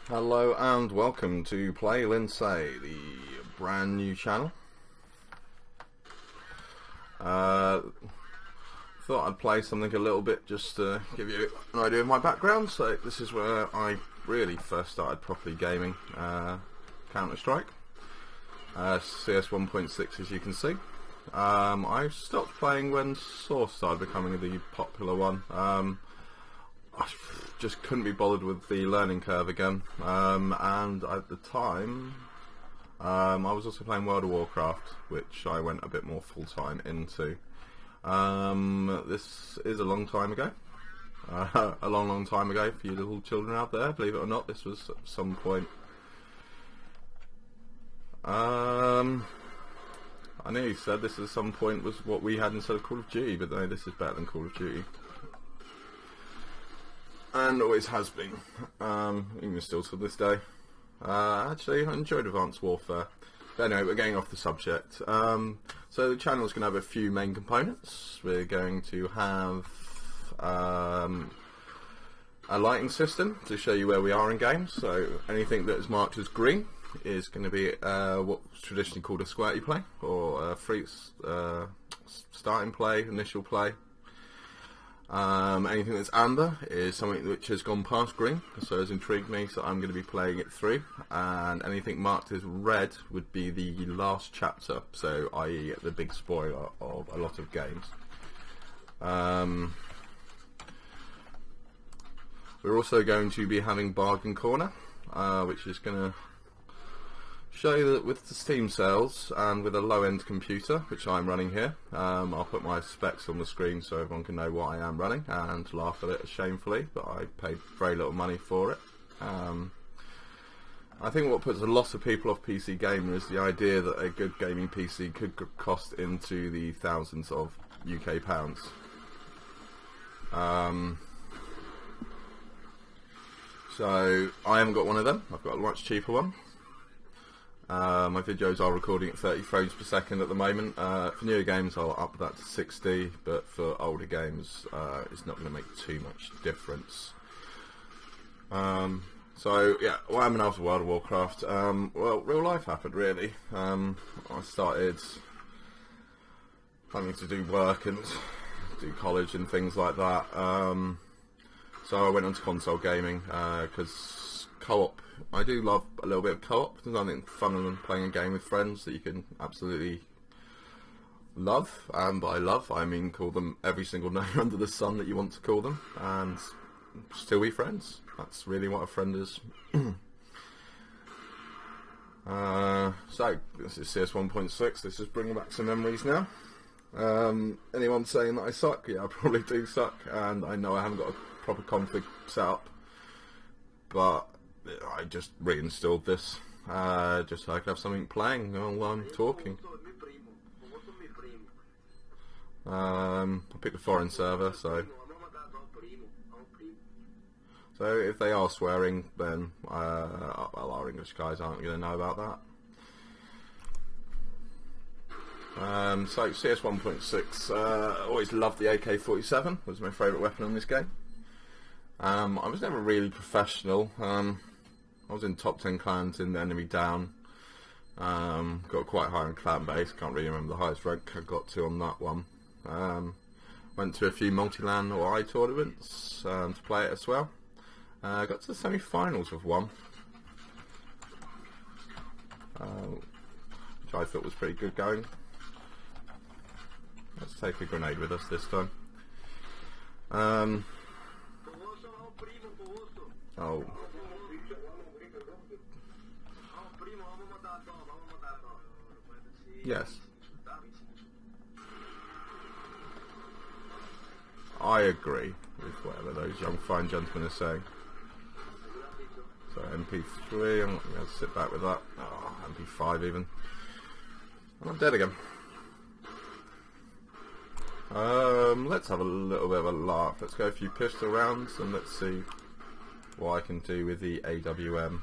Hello and welcome to Play Lindsay, the brand new channel. Thought I'd play something a little bit just to give you an idea of my background. So this is where I really first started properly gaming Counter-Strike, CS 1.6 as you can see. I stopped playing when Source started becoming the popular one. I just couldn't be bothered with the learning curve again, and at the time I was also playing World of Warcraft, which I went a bit more full-time into. This is a long time ago, a long time ago for you little children out there, believe it or not. This was at some point, I nearly said this at some point was what we had instead of Call of Duty, but no, this is better than Call of Duty. And always has been, even still to this day. Actually, I enjoyed Advanced Warfare. But anyway, we're getting off the subject. So the channel is going to have a few main components. We're going to have a lighting system to show you where we are in games. So anything that is marked as green is going to be what's traditionally called a squirty play, or a free starting play, initial play. Anything that's amber is something which has gone past green, so has intrigued me, so I'm going to be playing it through. And anything marked as red would be the last chapter, so i.e. the big spoiler of a lot of games. We're also going to be having Bargain Corner, which is going to show you that with the Steam sales and with a low-end computer, which I'm running here, I'll put my specs on the screen so everyone can know what I am running and laugh at it shamefully, but I paid very little money for it. I think what puts a lot of people off PC gaming is the idea that a good gaming PC could cost into the thousands of UK pounds. So I haven't got one of them. I've got a much cheaper one. My videos are recording at 30 frames per second at the moment. For newer games I'll up that to 60, but for older games it's not going to make too much difference. So yeah, what happened after World of Warcraft? Well, real life happened really. I started having to do work and do college and things like that. So I went on to console gaming because co-op, I do love a little bit of co-op. There's nothing fun than playing a game with friends that you can absolutely love, and by love I mean call them every single name under the sun that you want to call them, and still be friends. That's really what a friend is. So this is CS 1.6. This is bringing back some memories now. Anyone saying that I suck? Yeah, I probably do suck, and I know I haven't got a proper config set up, but I just reinstalled this just so I could have something playing while I'm talking. I picked a foreign server, so if they are swearing, then well, our English guys aren't going to know about that. So CS 1.6, always loved the AK-47, was my favourite weapon on this game. I was never really professional. I was in top 10 clans in the enemy down. Got quite high on clan base. Can't really remember the highest rank I got to on that one. Went to a few multi-LAN or I tournaments to play it as well. Got to the semi-finals of one, which I thought was pretty good going. Let's take a grenade with us this time. Oh. Yes. I agree with whatever those young fine gentlemen are saying. So MP3, I'm not going to sit back with that. Oh, MP5 even. And I'm dead again. Let's have a little bit of a laugh. Let's go a few pistol rounds and let's see what I can do with the AWM.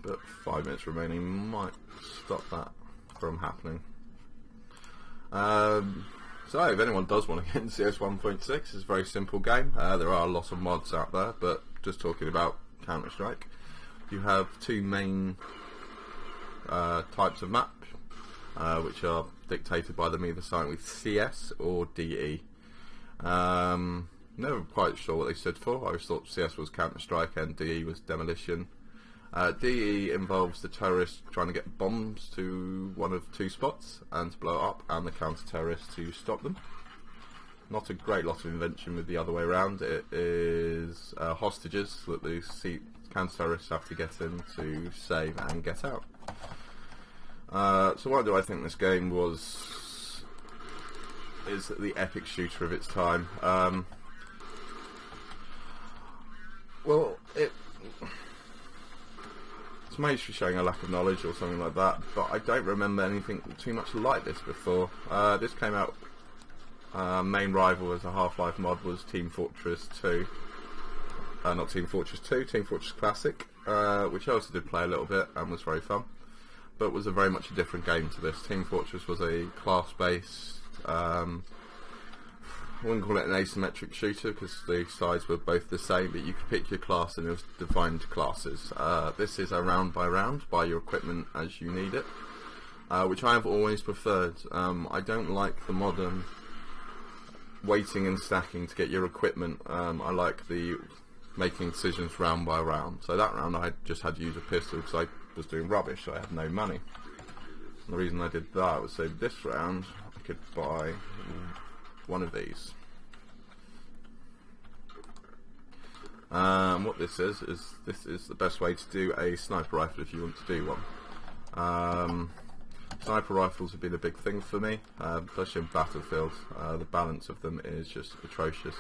But 5 minutes remaining might stop that from happening. So if anyone does want to get into CS 1.6, it's a very simple game. There are a lot of mods out there, but just talking about Counter-Strike, you have two main types of map, which are dictated by them either starting with CS or DE. Never quite sure what they stood for. I always thought CS was Counter-Strike and DE was Demolition. DE involves the terrorists trying to get bombs to one of two spots and to blow it up, and the counter-terrorists to stop them. Not a great lot of invention with the other way around. It is hostages that the counter-terrorists have to get in to save and get out. So why do I think this game is the epic shooter of its time? Well, it's mostly showing a lack of knowledge or something like that, but I don't remember anything too much like this before. This came out, main rival as a Half-Life mod was Team Fortress 2. Not Team Fortress 2, Team Fortress Classic, which I also did play a little bit and was very fun, but was very much a different game to this. Team Fortress was a class-based, I wouldn't call it an asymmetric shooter because the sides were both the same, but you could pick your class and it was defined classes. This is a round by round, buy your equipment as you need it, which I have always preferred. I don't like the modern waiting and stacking to get your equipment. I like the making decisions round by round. So that round I just had to use a pistol because I was doing rubbish, so I had no money. And the reason I did that was so this round I could buy one of these. What this is the best way to do a sniper rifle if you want to do one. Sniper rifles have been a big thing for me, especially in Battlefield. The balance of them is just atrocious.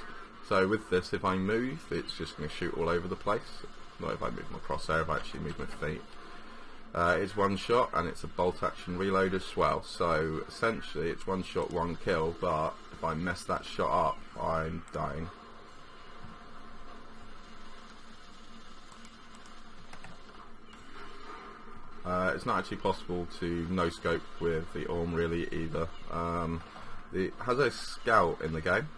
So with this, if I move, it's just going to shoot all over the place. Not if I move my crosshair, if I actually move my feet. It's one shot and it's a bolt action reload as well, so essentially it's one shot, one kill, but if I mess that shot up, I'm dying. It's not actually possible to no-scope with the ARM really either. It has a scout in the game,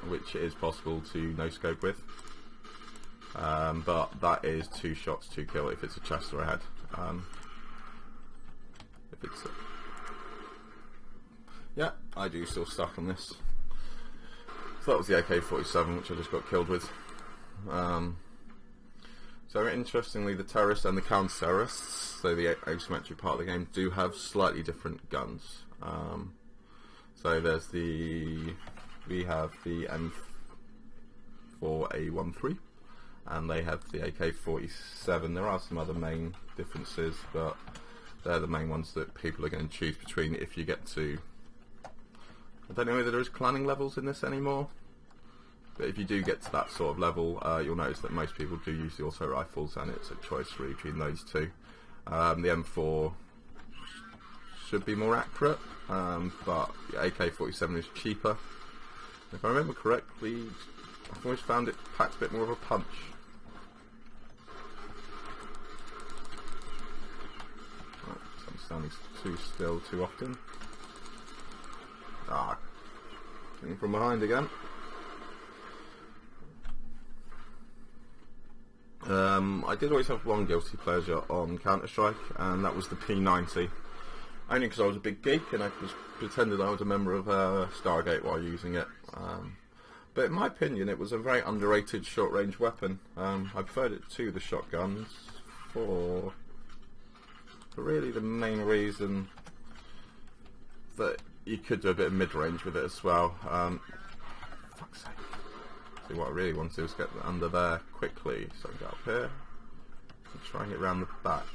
which is possible to no-scope with. But that is 2 shots to kill if it's a chest or a head. If it's yeah, I do still stuck on this. So that was the AK-47, which I just got killed with. So interestingly, the terrorists and the counter-terrorists, so the asymmetric part of the game, do have slightly different guns. So there's we have the M4A13. And they have the AK-47. There are some other main differences, but they're the main ones that people are going to choose between if you get to... I don't know whether there is clanning levels in this anymore, but if you do get to that sort of level, you'll notice that most people do use the auto rifles, and it's a choice really between those two. The M4 should be more accurate, but the AK-47 is cheaper. If I remember correctly, I've always found it packs a bit more of a punch. I'm standing too still too often. Coming from behind again. I did always have one guilty pleasure on Counter-Strike, and that was the P90. Only because I was a big geek and I was pretended I was a member of Stargate while using it. But in my opinion, it was a very underrated short-range weapon. I preferred it to the shotguns for really the main reason that you could do a bit of mid-range with it as well. Fuck's sake. See, what I really want to do is get under there quickly, so I can get up here and try and get around the back.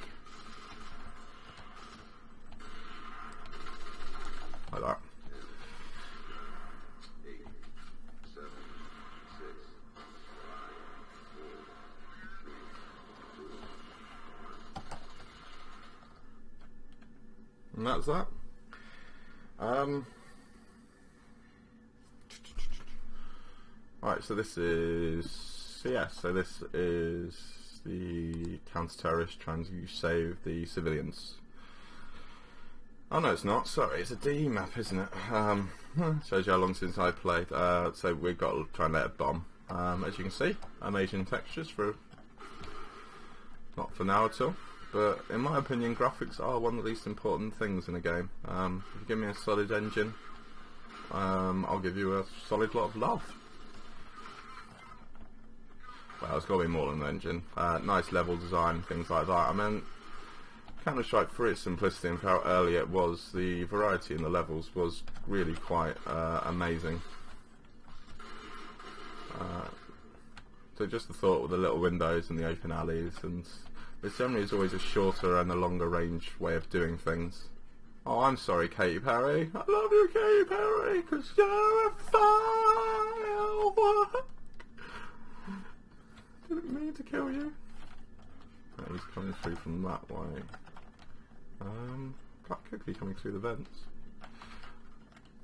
Like that. And that's that. Right, so this is CS. So this is the counter-terrorist trying to save the civilians. Oh no, it's not. Sorry, it's a DE map, isn't it? Shows you how long since I played. So we've got to try and let it bomb. As you can see, amazing textures for not for now at all. But in my opinion, graphics are one of the least important things in a game. If you give me a solid engine, I'll give you a solid lot of love. Well, it's got to be more than an engine. Nice level design, things like that. I mean, Counter-Strike, for its simplicity and for how early it was, the variety in the levels was really quite amazing. So just the thought with the little windows and the open alleys, and there generally is always a shorter and a longer range way of doing things. Oh, I'm sorry, Katy Perry. I love you, Katy Perry, because you're a firework. Didn't mean to kill you. Oh, he's coming through from that way. Quite quickly coming through the vents.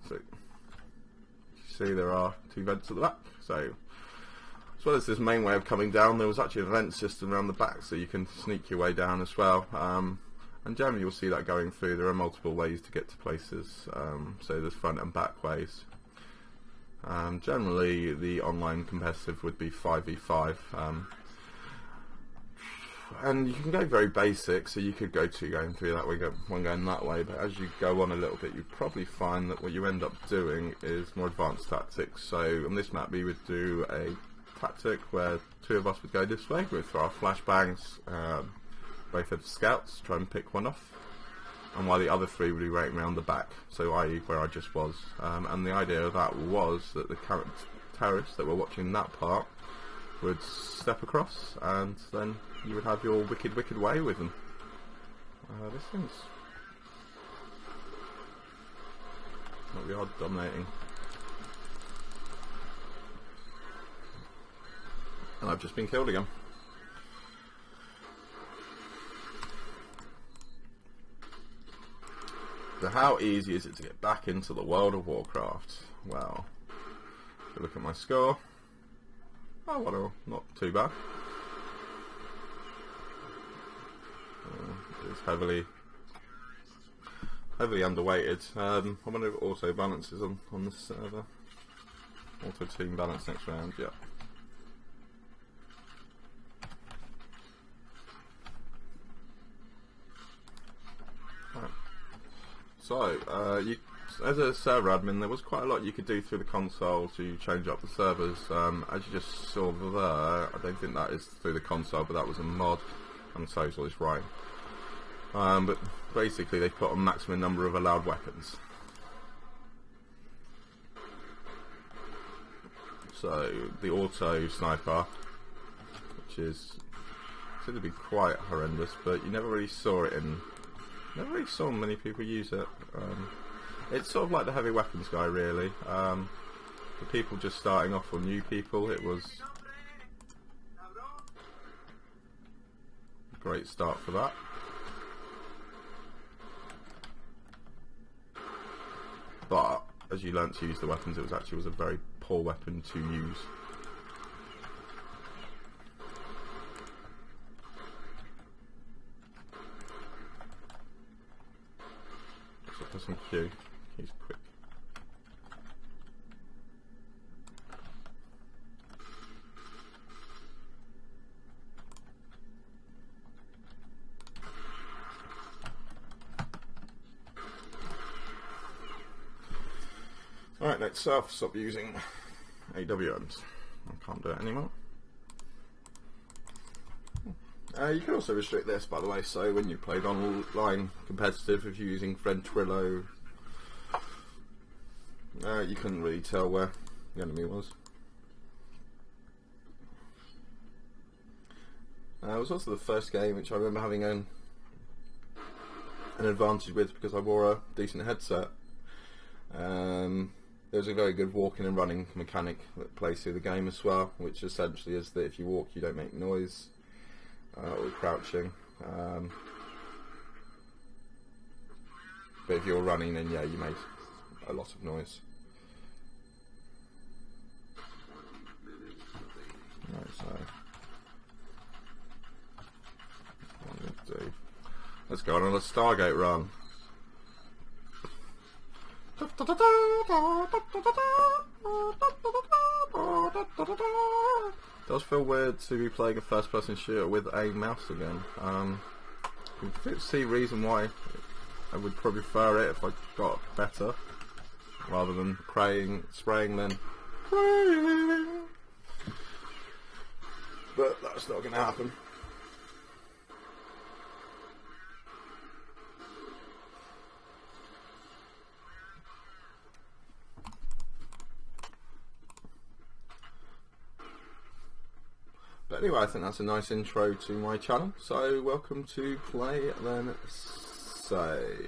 So, you see there are two vents at the back. So, as well as this main way of coming down, there was actually a vent system around the back, so you can sneak your way down as well. And generally you'll see that going through. There are multiple ways to get to places, so there's front and back ways. Generally the online competitive would be 5v5, and you can go very basic, so you could go two going through that way, one going that way, but as you go on a little bit you probably find that what you end up doing is more advanced tactics. So on this map we would do a tactic where two of us would go this way, we'd throw our flashbangs, both of scouts, try and pick one off, and while the other three would be waiting around the back, so i.e. where I just was. And the idea of that was that the terrorists that were watching that part would step across, and then you would have your wicked, wicked way with them. This thing's not the odd dominating. And I've just been killed again. So how easy is it to get back into the World of Warcraft? Well, if you look at my score, oh well, not too bad. It's heavily underweighted. I wonder if it also balances on this server. Auto team balance next round, yeah. Right. So, as a server admin, there was quite a lot you could do through the console to change up the servers. As you just saw there, I don't think that is through the console, but that was a mod, and so is all this right. But basically they put a maximum number of allowed weapons. So the auto sniper, which is said to be quite horrendous, but you never really saw many people use it. It's sort of like the heavy weapons guy, really. For people just starting off, or new people, it was a great start for that. But as you learnt to use the weapons, it was actually a very poor weapon to use. So put some Q. Q's quick. Alright, let's stop using AWMs. I can't do it anymore. You can also restrict this, by the way, so when you played online competitive, if you're using Ventrilo, you couldn't really tell where the enemy was. It was also the first game which I remember having an advantage with, because I wore a decent headset. There's a very good walking and running mechanic that plays through the game as well, which essentially is that if you walk you don't make noise, or crouching, but if you're running then yeah, you make a lot of noise. Right, so what I'm going to do, let's go on a Stargate run. Does feel weird to be playing a first-person shooter with a mouse again. You can see reason why I would probably prefer it if I got better, rather than spraying then praying. But that's not going to happen. But anyway, I think that's a nice intro to my channel. So welcome to Play Then Say.